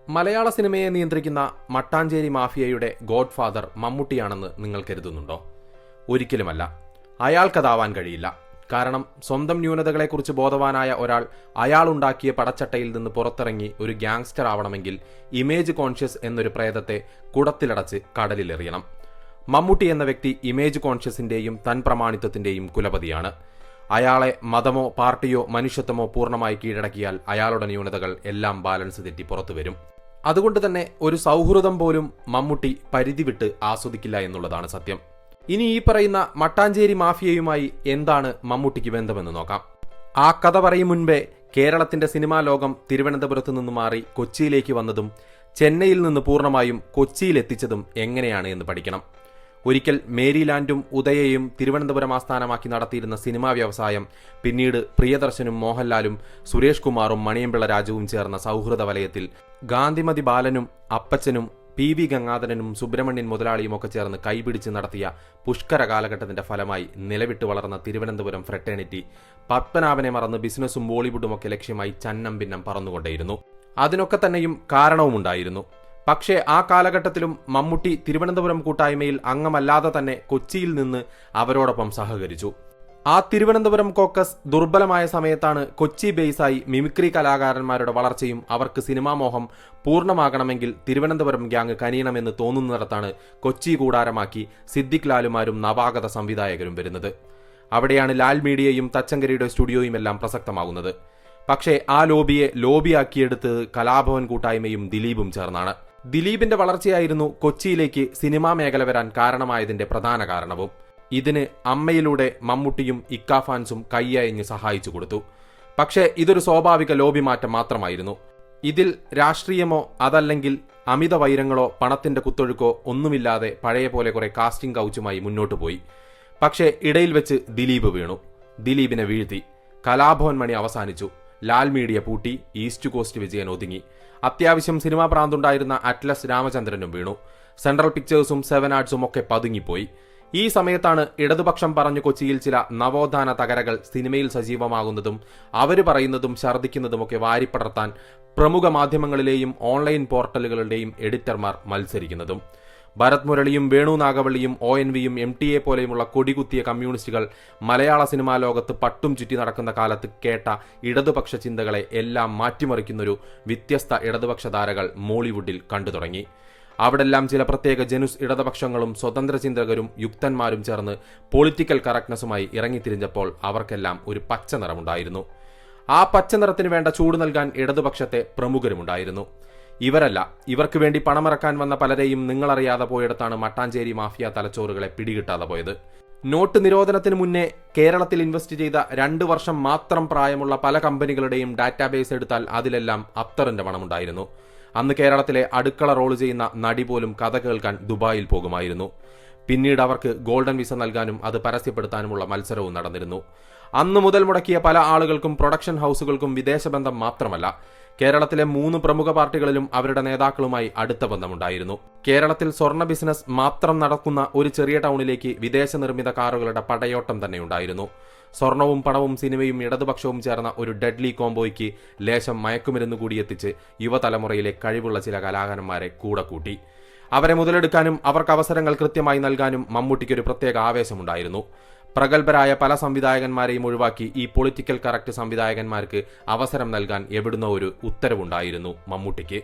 മലയാള സിനിമയെ നിയന്ത്രിക്കുന്ന മട്ടാഞ്ചേരി മാഫിയയുടെ ഗോഡ് ഫാദർ മമ്മൂട്ടിയാണെന്ന് നിങ്ങൾ കരുതുന്നുണ്ടോ? ഒരിക്കലുമല്ല. അയാൾക്കതാവാൻ കഴിയില്ല. കാരണം സ്വന്തം ന്യൂനതകളെക്കുറിച്ച് ബോധവാനായ ഒരാൾ അയാളുണ്ടാക്കിയ പടച്ചട്ടയിൽ നിന്ന് പുറത്തിറങ്ങി ഒരു ഗ്യാങ്സ്റ്റർ ആവണമെങ്കിൽ ഇമേജ് കോൺഷ്യസ് എന്നൊരു പ്രേതത്തെ കുടത്തിലടച്ച് കടലിലെറിയണം. മമ്മൂട്ടി എന്ന വ്യക്തി ഇമേജ് കോൺഷ്യസിന്റെയും തൻ പ്രമാണിത്വത്തിന്റെയും കുലപതിയാണ്. അയാളെ മതമോ പാർട്ടിയോ മനുഷ്യത്വമോ പൂർണ്ണമായി കീഴടക്കിയാൽ അയാളുടെ ന്യൂനതകൾ എല്ലാം ബാലൻസ് തെറ്റി പുറത്തുവരും. അതുകൊണ്ട് തന്നെ ഒരു സൗഹൃദം പോലും മമ്മൂട്ടി പരിധി വിട്ട് ആസ്വദിക്കില്ല എന്നുള്ളതാണ് സത്യം. ഇനി ഈ പറയുന്ന മട്ടാഞ്ചേരി മാഫിയയുമായി എന്താണ് മമ്മൂട്ടിക്ക് ബന്ധമെന്ന് നോക്കാം. ആ കഥ പറയും മുൻപേ കേരളത്തിന്റെ സിനിമാ ലോകം തിരുവനന്തപുരത്ത് നിന്ന് മാറി കൊച്ചിയിലേക്ക് വന്നതും ചെന്നൈയിൽ നിന്ന് പൂർണ്ണമായും കൊച്ചിയിലെത്തിച്ചതും എങ്ങനെയാണ് എന്ന് പഠിക്കണം. ഒരിക്കൽ മേരിലാൻഡും ഉദയയും തിരുവനന്തപുരം ആസ്ഥാനമാക്കി നടത്തിയിരുന്ന സിനിമാ വ്യവസായം പിന്നീട് പ്രിയദർശനും മോഹൻലാലും സുരേഷ് കുമാറും മണിയമ്പിള്ള രാജുവും ചേർന്ന സൗഹൃദ വലയത്തിൽ ഗാന്ധിമതി ബാലനും അപ്പച്ചനും PV ഗംഗാധരനും സുബ്രഹ്മണ്യൻ മുതലാളിയുമൊക്കെ ചേർന്ന് കൈപിടിച്ച് നടത്തിയ പുഷ്കര കാലഘട്ടത്തിന്റെ ഫലമായി നിലവിട്ട് വളർന്ന തിരുവനന്തപുരം ഫ്രട്ടേണിറ്റി പത്മനാഭനെ മറന്ന് ബിസിനസ്സും ബോളിവുഡുമൊക്കെ ലക്ഷ്യമായി ചന്നം ഭിന്നം പറന്നുകൊണ്ടേയിരുന്നു. അതിനൊക്കെ തന്നെയും കാരണവുമുണ്ടായിരുന്നു. പക്ഷേ ആ കാലഘട്ടത്തിലും മമ്മൂട്ടി തിരുവനന്തപുരം കൂട്ടായ്മയിൽ അംഗമല്ലാതെ തന്നെ കൊച്ചിയിൽ നിന്ന് അവരോടൊപ്പം സഹകരിച്ചു. ആ തിരുവനന്തപുരം കോക്കസ് ദുർബലമായ സമയത്താണ് കൊച്ചി ബേസായി മിമിക്രി കലാകാരന്മാരുടെ വളർച്ചയും അവർക്ക് സിനിമാ മോഹം പൂർണ്ണമാകണമെങ്കിൽ തിരുവനന്തപുരം ഗ്യാങ് കനിയണമെന്ന് തോന്നുന്നിടത്താണ് കൊച്ചി കൂടാരമാക്കി സിദ്ദിഖ് ലാലുമാരും നവാഗത സംവിധായകരും വരുന്നത്. അവിടെയാണ് ലാൽ മീഡിയയും തച്ചങ്കരിയുടെ സ്റ്റുഡിയോയും എല്ലാം പ്രസക്തമാകുന്നത്. പക്ഷേ ആ ലോബിയെ ലോബിയാക്കിയെടുത്തത് കലാഭവൻ കൂട്ടായ്മയും ദിലീപും ചേർന്നാണ്. ദിലീപിന്റെ വളർച്ചയായിരുന്നു കൊച്ചിയിലേക്ക് സിനിമാ മേഖല വരാൻ കാരണമായതിന്റെ പ്രധാന കാരണവും. ഇതിന് അമ്മയിലൂടെ മമ്മൂട്ടിയും ഇക്ക ഫാൻസും കൈയയഞ്ഞ് സഹായിച്ചു കൊടുത്തു. പക്ഷേ ഇതൊരു സ്വാഭാവിക ലോബി മാറ്റം മാത്രമായിരുന്നു. ഇതിൽ രാഷ്ട്രീയമോ അതല്ലെങ്കിൽ അമിത വൈരങ്ങളോ പണത്തിന്റെ കുത്തൊഴുക്കോ ഒന്നുമില്ലാതെ പഴയ പോലെ കുറെ കാസ്റ്റിംഗ് കൗച്ചുമായി മുന്നോട്ടു പോയി. പക്ഷേ ഇടയിൽ വെച്ച് ദിലീപ് വീണു. ദിലീപിനെ വീഴ്ത്തി. കലാഭവൻ മണി അവസാനിച്ചു. ലാൽ മീഡിയ പൂട്ടി. ഈസ്റ്റ് കോസ്റ്റ് വിജയൻ ഒതുങ്ങി. അത്യാവശ്യം സിനിമാ പ്രാന്തുണ്ടായിരുന്ന അറ്റ്ലസ് രാമചന്ദ്രനും വീണു. സെൻട്രൽ പിക്ചേഴ്സും 7 ആർട്സും ഒക്കെ പതുങ്ങിപ്പോയി. ഈ സമയത്താണ് ഇടതുപക്ഷം പറഞ്ഞു കൊച്ചിയിൽ ചില നവോത്ഥാന തകരകൾ സിനിമയിൽ സജീവമാകുന്നതും അവര് പറയുന്നതും ഛർദ്ദിക്കുന്നതുമൊക്കെ വാരിപ്പടർത്താൻ പ്രമുഖ മാധ്യമങ്ങളിലെയും ഓൺലൈൻ പോർട്ടലുകളുടെയും എഡിറ്റർമാർ മത്സരിക്കുന്നതും. ഭരത് മുരളിയും വേണു നാഗവള്ളിയും ONVയും MTA പോലെയുമുള്ള കൊടികുത്തിയ കമ്മ്യൂണിസ്റ്റുകൾ മലയാള സിനിമാ ലോകത്ത് പട്ടും ചുറ്റി നടക്കുന്ന കാലത്ത് കേട്ട ഇടതുപക്ഷ ചിന്തകളെ എല്ലാം മാറ്റിമറിക്കുന്നൊരു വ്യത്യസ്ത ഇടതുപക്ഷ ധാരകൾ മോളിവുഡിൽ കണ്ടു തുടങ്ങി. അവിടെല്ലാം ചില പ്രത്യേക ജനുസ് ഇടതുപക്ഷങ്ങളും സ്വതന്ത്ര ചിന്തകരും യുക്തന്മാരും ചേർന്ന് പൊളിറ്റിക്കൽ കറക്റ്റ്നസുമായി ഇറങ്ങിത്തിരിഞ്ഞപ്പോൾ അവർക്കെല്ലാം ഒരു പച്ച നിറമുണ്ടായിരുന്നു. ആ പച്ച നിറത്തിന് വേണ്ട ചൂട് നൽകാൻ ഇടതുപക്ഷത്തെ പ്രമുഖരുമുണ്ടായിരുന്നു. ഇവരല്ല, ഇവർക്ക് വേണ്ടി പണമിറക്കാൻ വന്ന പലരെയും നിങ്ങളറിയാതെ പോയിടത്താണ് മട്ടാഞ്ചേരി മാഫിയ തലച്ചോറുകളെ പിടികിട്ടാതെ പോയത്. നോട്ട് നിരോധനത്തിന് മുന്നേ കേരളത്തിൽ ഇൻവെസ്റ്റ് ചെയ്ത 2 വർഷം മാത്രം പ്രായമുള്ള പല കമ്പനികളുടെയും ഡാറ്റാബേസ് എടുത്താൽ അതിലെല്ലാം അത്തറിന്റെ പണമുണ്ടായിരുന്നു. അന്ന് കേരളത്തിലെ അടുക്കള റോള് ചെയ്യുന്ന നടി പോലും കഥ കേൾക്കാൻ ദുബായിൽ പോകുമായിരുന്നു. പിന്നീട് അവർക്ക് ഗോൾഡൻ വിസ നൽകാനും അത് പരസ്യപ്പെടുത്താനുമുള്ള മത്സരവും നടന്നിരുന്നു. അന്ന് മുതൽ മുടക്കിയ പല ആളുകൾക്കും പ്രൊഡക്ഷൻ ഹൗസുകൾക്കും വിദേശബന്ധം മാത്രമല്ല, കേരളത്തിലെ 3 പ്രമുഖ പാർട്ടികളിലും അവരുടെ നേതാക്കളുമായി അടുത്ത ബന്ധമുണ്ടായിരുന്നു. കേരളത്തിൽ സ്വർണ്ണ ബിസിനസ് മാത്രം നടക്കുന്ന ഒരു ചെറിയ ടൗണിലേക്ക് വിദേശ നിർമ്മിത കാറുകളുടെ പടയോട്ടം തന്നെയുണ്ടായിരുന്നു. സ്വർണവും പണവും സിനിമയും ഇടതുപക്ഷവും ചേർന്ന ഒരു ഡെഡ്ലി കോംബോയ്ക്ക് ലേശം മയക്കുമരുന്ന് കൂടി എത്തിച്ച് യുവതലമുറയിലെ കഴിവുള്ള ചില കലാകാരന്മാരെ കൂടെ കൂട്ടി. അവരെ മുതലെടുക്കാനും അവർക്ക് അവസരങ്ങൾ കൃത്യമായി നൽകാനും മമ്മൂട്ടിക്കൊരു പ്രത്യേക ആവേശമുണ്ടായിരുന്നു. പ്രഗത്ഭരായ പല സംവിധായകന്മാരെയും ഒഴിവാക്കി ഈ പൊളിറ്റിക്കൽ കറക്റ്റ് സംവിധായകന്മാർക്ക് അവസരം നൽകാൻ എവിടുന്നോ ഒരു ഉത്തരവുണ്ടായിരുന്നു മമ്മൂട്ടിക്ക്.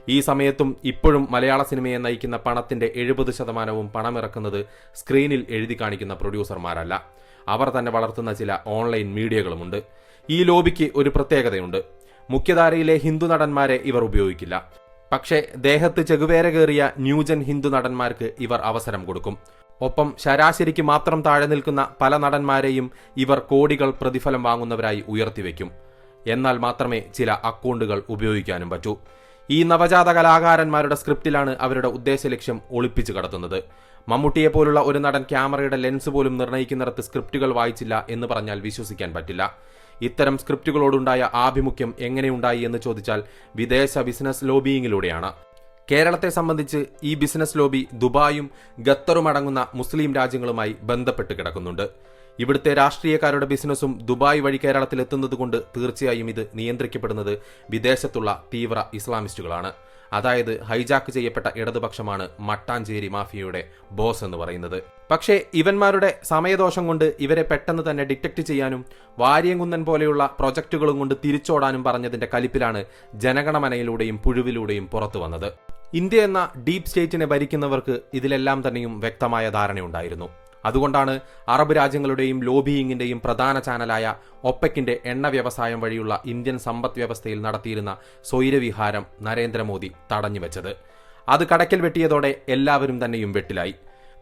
ഈ സമയത്തും ഇപ്പോഴും മലയാള സിനിമയെ നയിക്കുന്ന പണത്തിന്റെ 70% പണമിറക്കുന്നത് സ്ക്രീനിൽ എഴുതി കാണിക്കുന്ന പ്രൊഡ്യൂസർമാരല്ല, അവർ തന്നെ വളർത്തുന്ന ചില ഓൺലൈൻ മീഡിയകളുമുണ്ട്. ഈ ലോബിക്ക് ഒരു പ്രത്യേകതയുണ്ട്. മുഖ്യധാരയിലെ ഹിന്ദു നടന്മാരെ ഇവർ ഉപയോഗിക്കില്ല. പക്ഷേ ദേഹത്ത് ചെകുവേര കയറിയ ന്യൂജൻ ഹിന്ദു നടന്മാർക്ക് ഇവർ അവസരം കൊടുക്കും. ഒപ്പം ശരാശരിക്ക് മാത്രം താഴെ നിൽക്കുന്ന പല നടന്മാരെയും ഇവർ കോടികൾ പ്രതിഫലം വാങ്ങുന്നവരായി ഉയർത്തിവെക്കും. എന്നാൽ മാത്രമേ ചില അക്കൗണ്ടുകൾ ഉപയോഗിക്കാനും പറ്റൂ. ഈ നവജാത കലാകാരന്മാരുടെ സ്ക്രിപ്റ്റിലാണ് അവരുടെ ഉദ്ദേശ ലക്ഷ്യം ഒളിപ്പിച്ചു കടത്തുന്നത്. മമ്മൂട്ടിയെ പോലുള്ള ഒരു നടൻ ക്യാമറയുടെ ലെൻസ് പോലും നിർണ്ണയിക്കുന്നിടത്ത് സ്ക്രിപ്റ്റുകൾ വായിച്ചില്ല എന്ന് പറഞ്ഞാൽ വിശ്വസിക്കാൻ പറ്റില്ല. ഇത്തരം സ്ക്രിപ്റ്റുകളോടുണ്ടായ ആഭിമുഖ്യം എങ്ങനെയുണ്ടായി എന്ന് ചോദിച്ചാൽ വിദേശ ബിസിനസ് ലോബിയിങ്ങിലൂടെയാണ്. കേരളത്തെ സംബന്ധിച്ച് ഈ ബിസിനസ് ലോബി ദുബായും ഖത്തറും അടങ്ങുന്ന മുസ്ലിം രാജ്യങ്ങളുമായി ബന്ധപ്പെട്ട് കിടക്കുന്നുണ്ട്. ഇവിടുത്തെ രാഷ്ട്രീയക്കാരുടെ ബിസിനസ്സും ദുബായ് വഴി കേരളത്തിലെത്തുന്നതുകൊണ്ട് തീർച്ചയായും ഇത് നിയന്ത്രിക്കപ്പെടുന്നത് വിദേശത്തുള്ള തീവ്ര ഇസ്ലാമിസ്റ്റുകളാണ്. അതായത് ഹൈജാക്ക് ചെയ്യപ്പെട്ട ഇടതുപക്ഷമാണ് മട്ടാഞ്ചേരി മാഫിയയുടെ ബോസ് എന്ന് പറയുന്നത്. പക്ഷേ ഇവന്മാരുടെ സമയദോഷം കൊണ്ട് ഇവരെ പെട്ടെന്ന് തന്നെ ഡിറ്റക്ട് ചെയ്യാനും വാര്യംകുന്നൻ പോലെയുള്ള പ്രൊജക്ടുകളും കൊണ്ട് തിരിച്ചോടാനും പറഞ്ഞതിന്റെ കലിപ്പിലാണ് ജനഗണമനയിലൂടെയും പുഴുവിലൂടെയും പുറത്തു വന്നത്. ഇന്ത്യ എന്ന ഡീപ് സ്റ്റേറ്റിനെ ഭരിക്കുന്നവർക്ക് ഇതിലെല്ലാം തന്നെയും വ്യക്തമായ ധാരണയുണ്ടായിരുന്നു. അതുകൊണ്ടാണ് അറബ് രാജ്യങ്ങളുടെയും ലോബിയിങ്ങിന്റെയും പ്രധാന ചാനലായ ഒപ്പെക്കിന്റെ എണ്ണ വ്യവസായം വഴിയുള്ള ഇന്ത്യൻ സമ്പദ് വ്യവസ്ഥയിൽ നടത്തിയിരുന്ന സ്വൈരവിഹാരം നരേന്ദ്രമോദി തടഞ്ഞുവെച്ചത്. അത് കടക്കൽ വെട്ടിയതോടെ എല്ലാവരും തന്നെയും വെട്ടിലായി.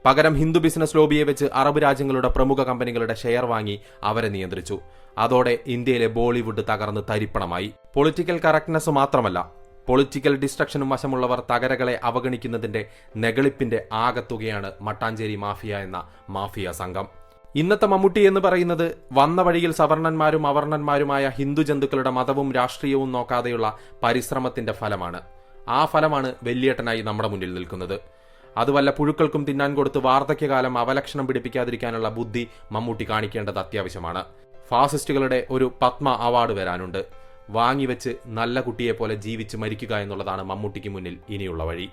പകരം ഹിന്ദു ബിസിനസ് ലോബിയെ വെച്ച് അറബ് രാജ്യങ്ങളുടെ പ്രമുഖ കമ്പനികളുടെ ഷെയർ വാങ്ങി അവരെ നിയന്ത്രിച്ചു. അതോടെ ഇന്ത്യയിലെ ബോളിവുഡ് തകർന്ന് തരിപ്പണമായി. പൊളിറ്റിക്കൽ കറക്റ്റ്നെസ് മാത്രമല്ല, പൊളിറ്റിക്കൽ ഡിസ്ട്രക്ഷനും വശമുള്ളവർ തകരകളെ അവഗണിക്കുന്നതിന്റെ നെഗളിപ്പിന്റെ ആകത്തുകയാണ് മട്ടാഞ്ചേരി മാഫിയ എന്ന മാഫിയ സംഘം. ഇന്നത്തെ മമ്മൂട്ടി എന്ന് പറയുന്നത് വന്ന വഴിയിൽ സവർണന്മാരും അവർണന്മാരുമായ ഹിന്ദു ജന്തുക്കളുടെ മതവും രാഷ്ട്രീയവും നോക്കാതെയുള്ള പരിശ്രമത്തിന്റെ ഫലമാണ്. ആ ഫലമാണ് വെള്ളിയേട്ടനായി നമ്മുടെ മുന്നിൽ നിൽക്കുന്നത്. അത് വല്ല പുഴുക്കൾക്കും തിന്നാൻ കൊടുത്ത് വാർദ്ധക്യകാലം അവലക്ഷണം പിടിപ്പിക്കാതിരിക്കാനുള്ള ബുദ്ധി മമ്മൂട്ടി കാണിക്കേണ്ടത് അത്യാവശ്യമാണ്. ഫാസിസ്റ്റുകളുടെ ഒരു പത്മ അവാർഡ് വരാനുണ്ട്. വാങ്ങിവെച്ച് നല്ല കുട്ടിയെപ്പോലെ ജീവിച്ച് മരിക്കുക എന്നുള്ളതാണ് മമ്മൂട്ടിക്ക് മുന്നിൽ ഇനിയുള്ള വഴി.